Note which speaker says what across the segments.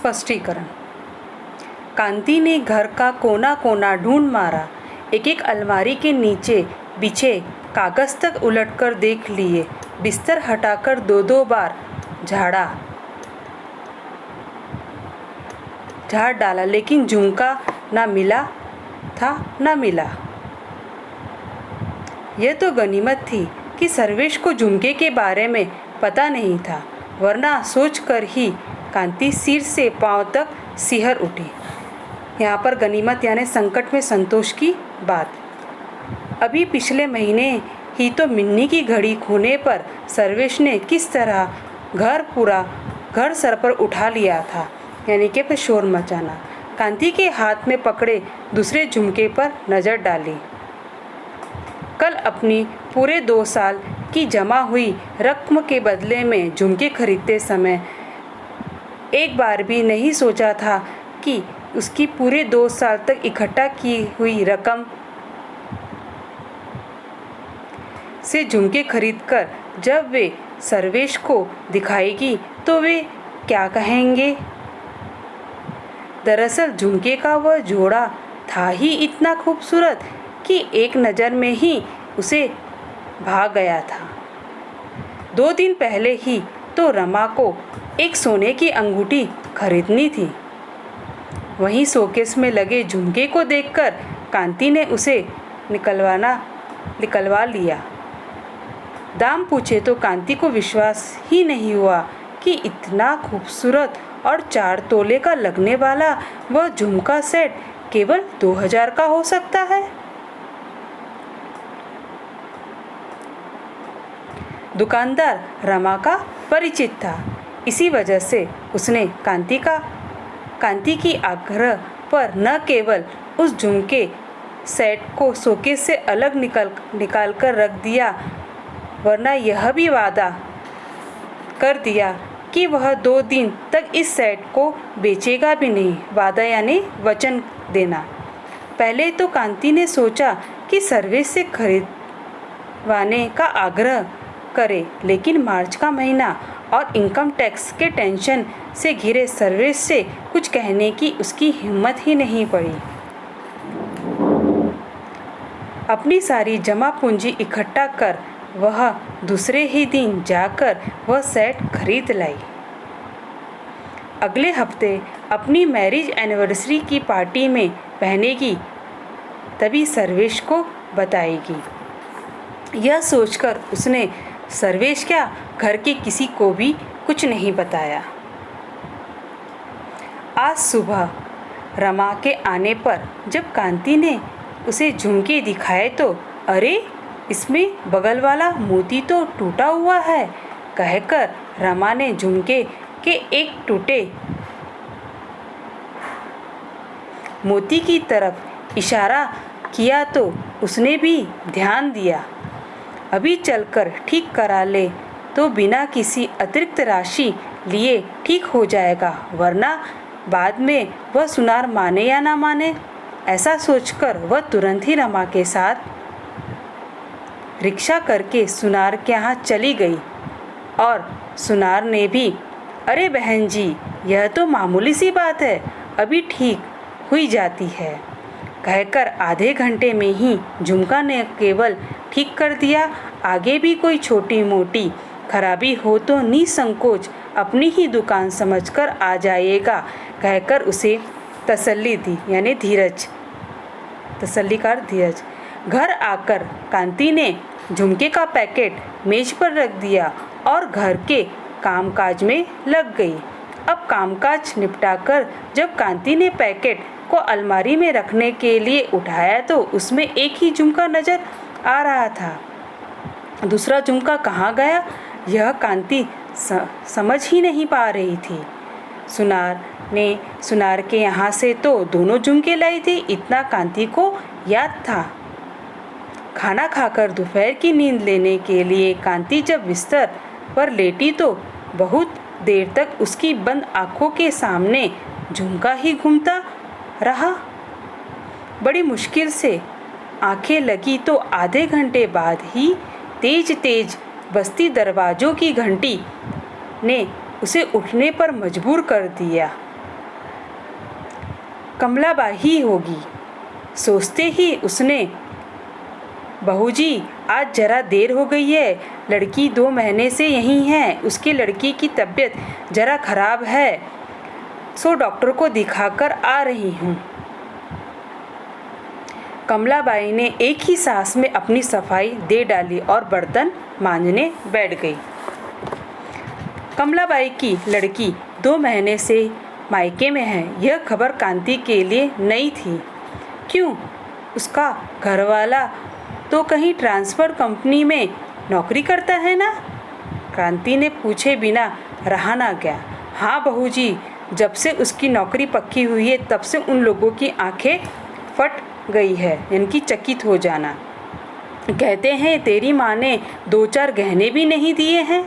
Speaker 1: स्पष्टीकरण। कांति ने घर का कोना कोना ढूंढ मारा, एक एक अलमारी के नीचे बिछे कागज तक उलटकर देख लिए, बिस्तर हटाकर दो दो बार झाड़ डाला, लेकिन झुमका ना मिला था ना मिला। यह तो गनीमत थी कि सर्वेश को झुमके के बारे में पता नहीं था, वरना सोचकर ही कांति सिर से पांव तक सिहर उठी। यहाँ पर गनीमत यानी संकट में संतोष की बात। अभी पिछले महीने ही तो मिन्नी की घड़ी खोने पर सर्वेश ने किस तरह घर सर पर उठा लिया था, यानी कि फिर शोर मचाना। कांति के हाथ में पकड़े दूसरे झुमके पर नज़र डाली। कल अपनी पूरे 2 साल की जमा हुई रकम के बदले में झुमके खरीदते समय एक बार भी नहीं सोचा था कि उसकी पूरे 2 साल तक इकट्ठा की हुई रकम से झुमके खरीदकर जब वे सर्वेश को दिखाएगी तो वे क्या कहेंगे। दरअसल झुमके का वह जोड़ा था ही इतना खूबसूरत कि एक नज़र में ही उसे भाग गया था। 2 दिन पहले ही तो रमा को एक सोने की अंगूठी खरीदनी थी। वहीं शोकेस में लगे झुमके को देखकर कांति ने उसे निकलवा लिया। दाम पूछे तो कांति को विश्वास ही नहीं हुआ कि इतना खूबसूरत और 4 तोले का लगने वाला वह झुमका सेट केवल 2000 का हो सकता है। दुकानदार रमा का परिचित था, इसी वजह से उसने कांति की आग्रह पर न केवल उस झुमके सेट को शोकेस से अलग निकाल कर रख दिया, वरना यह भी वादा कर दिया कि वह 2 दिन तक इस सेट को बेचेगा भी नहीं। वादा यानी वचन देना। पहले तो कांति ने सोचा कि सर्विस से खरीदवाने का आग्रह करे, लेकिन मार्च का महीना और इनकम टैक्स के टेंशन से घिरे सर्विस से कुछ कहने की उसकी हिम्मत ही नहीं पड़ी। अपनी सारी जमा पूंजी इकट्ठा कर वह दूसरे ही दिन जाकर वह सेट खरीद लाई। अगले हफ्ते अपनी मैरिज एनिवर्सरी की पार्टी में पहनेगी, तभी सर्वेश को बताएगी। यह सोचकर उसने सर्वेश क्या घर के किसी को भी कुछ नहीं बताया। आज सुबह रमा के आने पर जब कांति ने उसे झुमके दिखाए तो अरे, इसमें बगल वाला मोती तो टूटा हुआ है, कहकर रमा ने झुमके के एक टूटे मोती की तरफ इशारा किया तो उसने भी ध्यान दिया। अभी चलकर ठीक करा ले तो बिना किसी अतिरिक्त राशि लिए ठीक हो जाएगा, वरना बाद में वह सुनार माने या ना माने। ऐसा सोचकर वह तुरंत ही रमा के साथ रिक्शा करके सुनार के यहाँ चली गई और सुनार ने भी अरे बहन जी, यह तो मामूली सी बात है, अभी ठीक हुई जाती है, कहकर आधे घंटे में ही झुमका ने केवल ठीक कर दिया। आगे भी कोई छोटी मोटी खराबी हो तो निसंकोच अपनी ही दुकान समझकर आ जाएगा, कहकर उसे तसल्ली दी, यानी तसल्लीकार धीरज। घर आकर कांति ने झुमके का पैकेट मेज पर रख दिया और घर के कामकाज में लग गई। अब कामकाज निपटाकर जब कांति ने पैकेट को अलमारी में रखने के लिए उठाया तो उसमें एक ही झुमका नजर आ रहा था। दूसरा झुमका कहाँ गया, यह कांति समझ ही नहीं पा रही थी। सुनार के यहाँ से तो दोनों झुमके लाई थी, इतना कांति को याद था। खाना खाकर दोपहर की नींद लेने के लिए कांति जब बिस्तर पर लेटी तो बहुत देर तक उसकी बंद आंखों के सामने झुमका ही घूमता रहा। बड़ी मुश्किल से आंखें लगी तो आधे घंटे बाद ही तेज तेज बजती दरवाजों की घंटी ने उसे उठने पर मजबूर कर दिया। कमलाबाई ही होगी। सोचते ही उसने, बहू जी आज जरा देर हो गई है, लड़की 2 महीने से यहीं है, उसकी लड़की की तबीयत जरा खराब है, सो डॉक्टर को दिखाकर आ रही हूँ। कमलाबाई ने एक ही सांस में अपनी सफाई दे डाली और बर्तन मांजने बैठ गई। कमलाबाई की लड़की 2 महीने से मायके में है, यह खबर कांति के लिए नई थी। क्यों? उसका घरवाला तो कहीं ट्रांसपोर्ट कंपनी में नौकरी करता है ना? कांति ने पूछे बिना रहा ना गया। हाँ बहू जी, जब से उसकी नौकरी पक्की हुई है तब से उन लोगों की आंखें फट गई है, इनकी चकित हो जाना। कहते हैं तेरी माँ ने 2-4 गहने भी नहीं दिए हैं।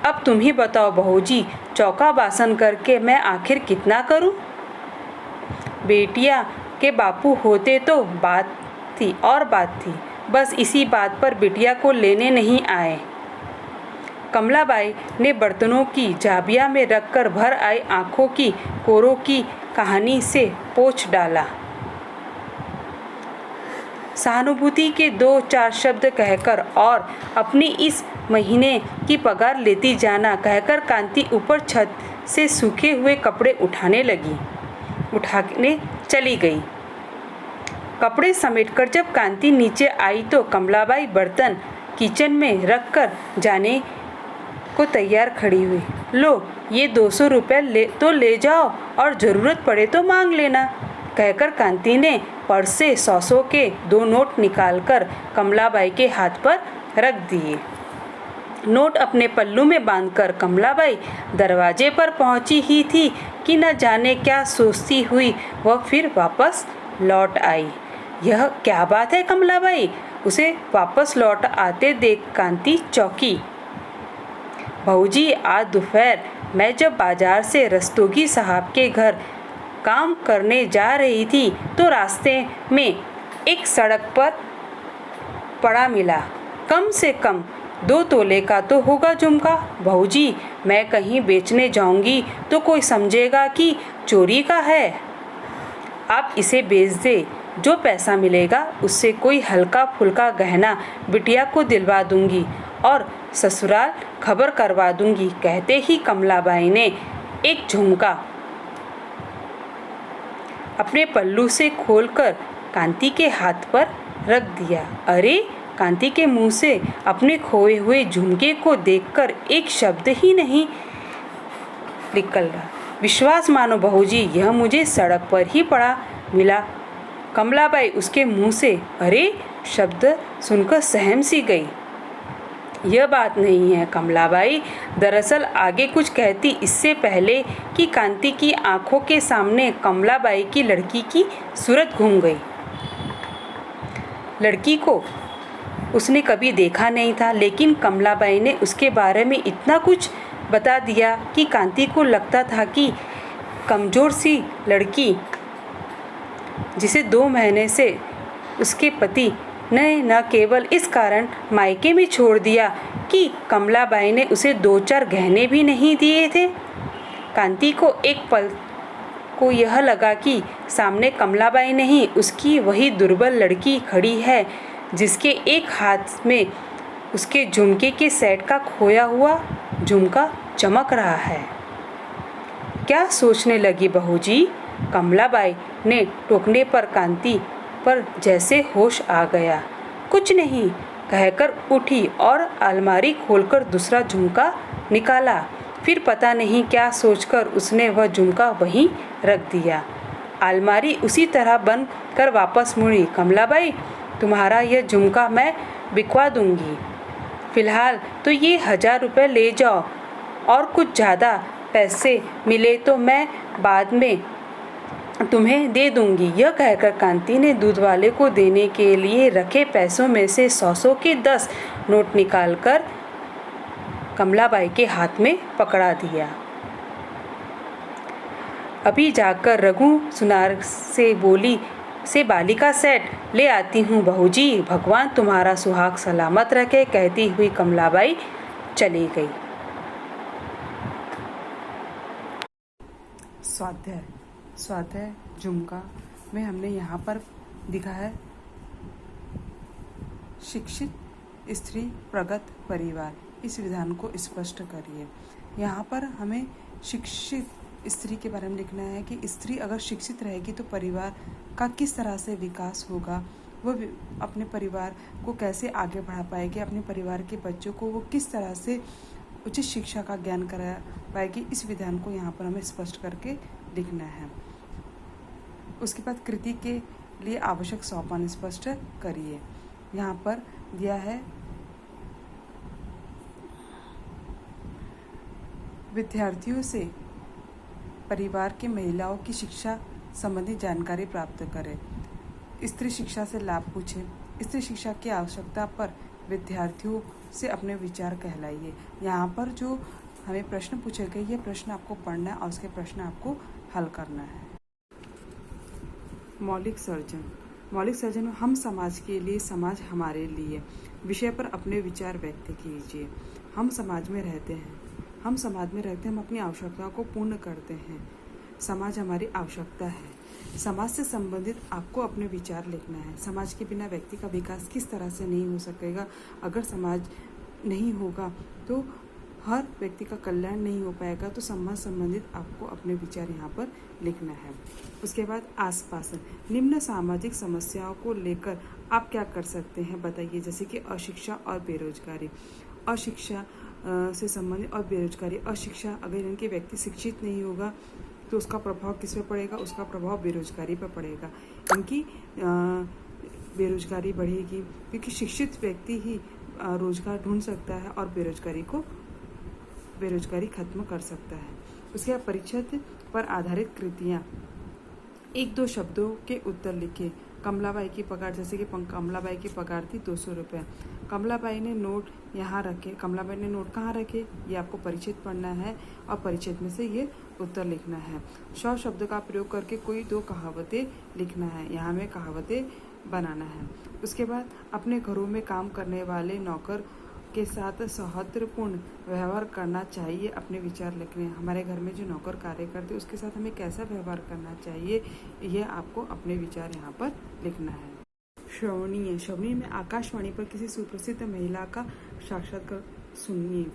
Speaker 1: अब तुम ही बताओ बहू जी, चौका बासन करके मैं आखिर कितना करूं? बेटिया के बापू होते तो बात थी, बस इसी बात पर बिटिया को लेने नहीं आए। कमलाबाई ने बर्तनों की झाबिया में रखकर भर आई आंखों की कोरों की कहानी से पोंछ डाला। सहानुभूति के 2-4 शब्द कहकर और अपनी इस महीने की पगार लेती जाना कहकर कांति ऊपर छत से सूखे हुए कपड़े उठाने चली गई। कपड़े समेटकर जब कांति नीचे आई तो कमलाबाई बर्तन किचन में रखकर जाने को तैयार खड़ी हुई। लो ये 200 रुपये ले जाओ और ज़रूरत पड़े तो मांग लेना, कहकर कांति ने पर्स से 100 के 2 नोट निकालकर कमलाबाई के हाथ पर रख दिए। नोट अपने पल्लू में बांधकर कमलाबाई दरवाजे पर पहुंची ही थी कि न जाने क्या सोचती हुई वह फिर वापस लौट आई। यह क्या बात है कमलाबाई? उसे वापस लौट आते देख कांति चौंकी। बहूजी आज दोपहर मैं जब बाजार से रस्तोगी साहब के घर काम करने जा रही थी तो रास्ते में एक सड़क पर पड़ा मिला। कम से कम 2 तोले का तो होगा झुमका। बहूजी मैं कहीं बेचने जाऊंगी तो कोई समझेगा कि चोरी का है। आप इसे बेच दे, जो पैसा मिलेगा उससे कोई हल्का फुल्का गहना बिटिया को दिलवा दूंगी और ससुराल खबर करवा दूंगी। कहते ही कमलाबाई ने एक झुमका अपने पल्लू से खोलकर कांति के हाथ पर रख दिया। अरे, कांति के मुंह से अपने खोए हुए झुमके को देखकर एक शब्द ही नहीं निकल रहा। विश्वास मानो बहूजी, यह मुझे सड़क पर ही पड़ा मिला। कमलाबाई उसके मुंह से अरे शब्द सुनकर सहम सी गई। यह बात नहीं है कमलाबाई। दरअसल आगे कुछ कहती इससे पहले कि कांति की आंखों के सामने कमलाबाई की लड़की की सूरत घूम गई। लड़की को उसने कभी देखा नहीं था, लेकिन कमलाबाई ने उसके बारे में इतना कुछ बता दिया कि कांति को लगता था कि कमज़ोर सी लड़की जिसे 2 महीने से उसके पति ने न केवल इस कारण मायके में छोड़ दिया कि कमलाबाई ने उसे 2-4 गहने भी नहीं दिए थे। कांति को एक पल को यह लगा कि सामने कमलाबाई नहीं, उसकी वही दुर्बल लड़की खड़ी है जिसके एक हाथ में उसके झुमके के सेट का खोया हुआ झुमका चमक रहा है। क्या सोचने लगी बहूजी? कमलाबाई ने टोकने पर कांति पर जैसे होश आ गया। कुछ नहीं कहकर उठी और अलमारी खोलकर दूसरा झुमका निकाला। फिर पता नहीं क्या सोचकर उसने वह झुमका वहीं रख दिया। अलमारी उसी तरह बंद कर वापस मुड़ी। कमलाबाई, तुम्हारा यह झुमका मैं बिकवा दूंगी। फिलहाल तो ये 1000 रुपये ले जाओ और कुछ ज़्यादा पैसे मिले तो मैं बाद में तुम्हें दे दूंगी। यह कहकर कांति ने दूध वाले को देने के लिए रखे पैसों में से 100 के 10 नोट निकालकर कमलाबाई के हाथ में पकड़ा दिया। अभी जाकर रघु सुनार से बोली से बाली का सेट ले आती हूँ बहूजी, भगवान तुम्हारा सुहाग सलामत रखे, कहती हुई कमलाबाई चली गई। स्वाध्याय स्वाध्याय झुमका में हमने यहाँ पर दिखा है शिक्षित स्त्री प्रगत परिवार। इस विधान को स्पष्ट करिए। यहाँ पर हमें शिक्षित स्त्री के बारे में लिखना है कि स्त्री अगर शिक्षित रहेगी तो परिवार का किस तरह से विकास होगा, वो अपने परिवार को कैसे आगे बढ़ा पाएगी, अपने परिवार के बच्चों को वो किस तरह से उचित शिक्षा का ज्ञान करा पाएगी। इस विधान को यहाँ पर हमें स्पष्ट करके लिखना है। उसके बाद कृति के लिए आवश्यक सोपान स्पष्ट करिए। यहाँ पर दिया है विद्यार्थियों से परिवार के महिलाओं की शिक्षा संबंधी जानकारी प्राप्त करें। स्त्री शिक्षा से लाभ पूछें। स्त्री शिक्षा की आवश्यकता पर विद्यार्थियों से अपने विचार कहलाइए। यहाँ पर जो हमें प्रश्न पूछे गए, ये प्रश्न आपको पढ़ना है और उसके प्रश्न आपको हल करना है। मौलिक सर्जन। मौलिक सर्जन हम समाज के लिए, समाज हमारे लिए विषय पर अपने विचार व्यक्त कीजिए। हम समाज में रहते हैं, हम अपनी आवश्यकताओं को पूर्ण करते हैं। समाज हमारी आवश्यकता है। समाज से संबंधित आपको अपने विचार लिखना है। समाज के बिना व्यक्ति का विकास किस तरह से नहीं हो सकेगा। अगर समाज नहीं होगा तो हर व्यक्ति का कल्याण नहीं हो पाएगा। तो समाज संबंधित आपको अपने विचार यहाँ पर लिखना है। उसके बाद आसपास निम्न सामाजिक समस्याओं को लेकर आप क्या कर सकते हैं बताइए। जैसे कि अशिक्षा और बेरोजगारी। अशिक्षा से संबंधित और बेरोजगारी। अशिक्षा, अगर इनके व्यक्ति शिक्षित नहीं होगा तो उसका प्रभाव किस पे पड़ेगा, उसका प्रभाव बेरोजगारी पर पड़ेगा। इनकी बेरोजगारी बढ़ेगी क्योंकि शिक्षित व्यक्ति ही रोजगार ढूंढ सकता है और बेरोजगारी खत्म कर सकता है। उसके बाद परिच्छेद पर आधारित कृतियाँ। 1-2 शब्दों के उत्तर लिखे। कमलाबाई की पगार, जैसे कि कमलाबाई की पगार थी 200 रुपये। कमलाबाई ने नोट यहाँ रखे। कमलाबाई ने नोट कहाँ रखे, ये आपको परिच्छेद पढ़ना है और परिच्छेद में से ये उत्तर लिखना है। 100 शब्द का प्रयोग करके कोई 2 कहावतें लिखना है। यहाँ में कहावतें बनाना है। उसके बाद अपने घरों में काम करने वाले नौकर के साथ सौहार्दपूर्ण व्यवहार करना चाहिए। अपने विचार लिखने हैं। हमारे घर में जो नौकर कार्य करते उसके साथ हमें कैसा व्यवहार करना चाहिए, ये आपको अपने विचार यहाँ पर लिखना है। श्रवणीय। श्रवणीय में आकाशवाणी पर किसी सुप्रसिद्ध महिला का साक्षात्कार सुनिए।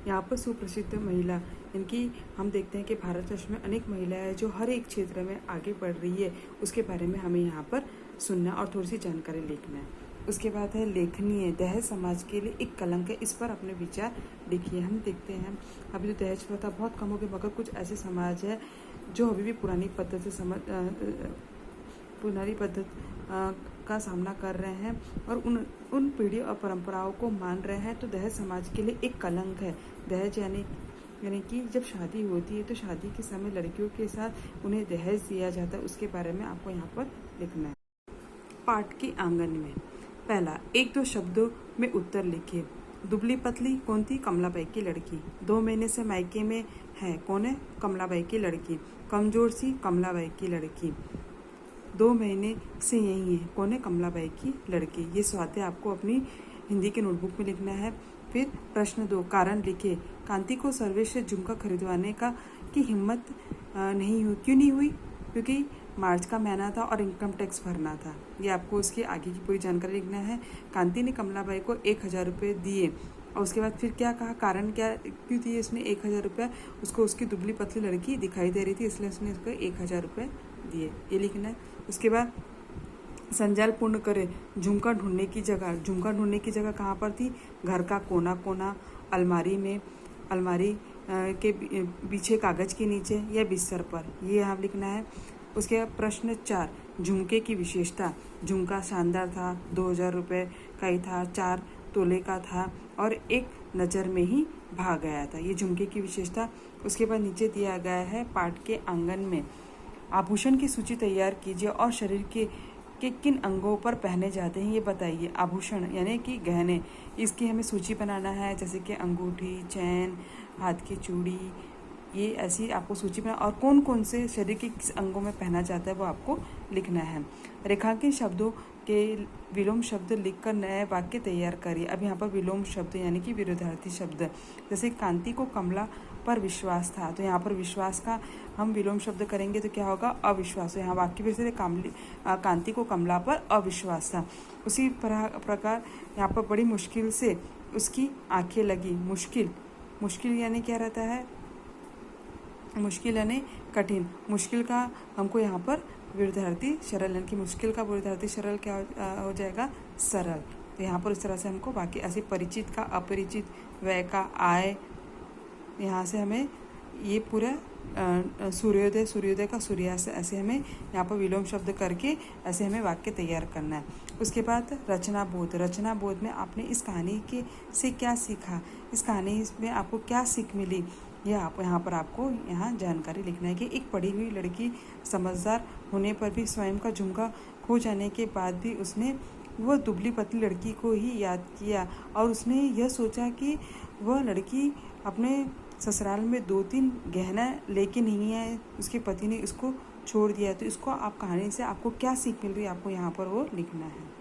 Speaker 1: यहाँ पर सुप्रसिद्ध महिला, इनकी हम देखते हैं कि भारतवर्ष में अनेक महिलाएं हैं जो हर एक क्षेत्र में आगे बढ़ रही है। उसके बारे में हमें यहाँ पर सुनना और थोड़ी सी जानकारी लिखना है। उसके बाद है लेखनीय। दहेज समाज के लिए एक कलंक है, इस पर अपने विचार लिखिए। हम देखते हैं अभी तो दहेज प्रथा बहुत कम हो गई, मगर कुछ ऐसे समाज है जो अभी भी पुरानी पद्धति का सामना कर रहे हैं और उन पीढ़ी और परंपराओं को मान रहे हैं। तो दहेज समाज के लिए एक कलंक है। दहेज यानी कि जब शादी होती है तो शादी के समय लड़कियों के साथ उन्हें दहेज दिया जाता है, उसके बारे में आपको यहाँ पर लिखना है। पाठ के आंगन में पहला 1-2 शब्दों में उत्तर लिखिए। दुबली पतली कौन थी, कमलाबाई की लड़की। 2 महीने से मायके में है, कौन है, कमलाबाई की लड़की। कमजोर सी, कमलाबाई की लड़की। 2 महीने से यही है, कौन है, कमलाबाई की लड़की। ये स्वाध्याय आपको अपनी हिंदी के नोटबुक में लिखना है। फिर प्रश्न 2, कारण लिखे। कांति को सर्वेश से झुमका खरीदवाने की हिम्मत क्यों नहीं हुई, क्योंकि मार्च का महीना था और इनकम टैक्स भरना था। ये आपको उसकी आगे की पूरी जानकारी लिखना है। कांति ने कमलाबाई को 1000 रुपये दिए और उसके बाद फिर क्या कहा, कारण क्यों दिए इसने 1000 रुपये। उसको उसकी दुबली पतली लड़की दिखाई दे रही थी, इसलिए उसने उसको 1000 रुपये दिए, ये लिखना है। उसके बाद संजाल पूर्ण करें। झुमका ढूंढने की जगह कहाँ पर थी, घर का कोना कोना, अलमारी के पीछे, कागज के नीचे या बिस्तर पर, ये यहाँ लिखना है। उसके बाद प्रश्न 4, झुमके की विशेषता। झुमका शानदार था, 2000 रुपये का ही था, 4 तोले का था और एक नज़र में ही भाग गया था। ये झुमके की विशेषता। उसके बाद नीचे दिया गया है पाठ के आंगन में आभूषण की सूची तैयार कीजिए और शरीर के किन अंगों पर पहने जाते हैं ये बताइए। आभूषण यानी कि गहने, इसकी हमें सूची बनाना है, जैसे कि अंगूठी, चैन, हाथ की चूड़ी, ये ऐसी आपको सूची बना और कौन कौन से शरीर के किस अंगों में पहना जाता है वो आपको लिखना है। रेखांकित शब्दों
Speaker 2: के विलोम शब्द लिखकर नए वाक्य तैयार करिए। अब यहाँ पर विलोम शब्द यानी कि विरोधार्थी शब्द, जैसे कांति को कमला पर विश्वास था, तो यहाँ पर विश्वास का हम विलोम शब्द करेंगे तो क्या होगा, अविश्वास। तो यहाँ वाक्य फिर से कांति को कमला पर अविश्वास था। उसी प्रकार यहाँ पर बड़ी मुश्किल से उसकी आंखें लगी। मुश्किल यानी क्या रहता है, मुश्किल यानी कठिन। मुश्किल का हमको यहाँ पर विरोधार्थी सरल, यानी कि मुश्किल का विरोधार्थी सरल क्या हो जाएगा, सरल। तो यहाँ पर इस तरह से हमको बाकी ऐसे परिचित का अपरिचित, व्यय का आय, यहाँ से हमें ये पूरा सूर्योदय का सूर्यास्त, ऐसे हमें यहाँ पर विलोम शब्द करके ऐसे हमें वाक्य तैयार करना है। उसके बाद रचना बोध में आपने इस कहानी से क्या सीखा, इस कहानी में आपको क्या सीख मिली, ये आप यहाँ पर आपको यहाँ जानकारी लिखना है कि एक पढ़ी हुई लड़की समझदार होने पर भी स्वयं का झुमका खो जाने के बाद भी उसने वह दुबली पतली लड़की को ही याद किया और उसने यह सोचा कि वह लड़की अपने ससुराल में 2-3 गहना लेके नहीं है, उसके पति ने उसको छोड़ दिया। तो इसको आप कहानी से आपको क्या सीख मिल रही है, आपको यहाँ पर वो लिखना है।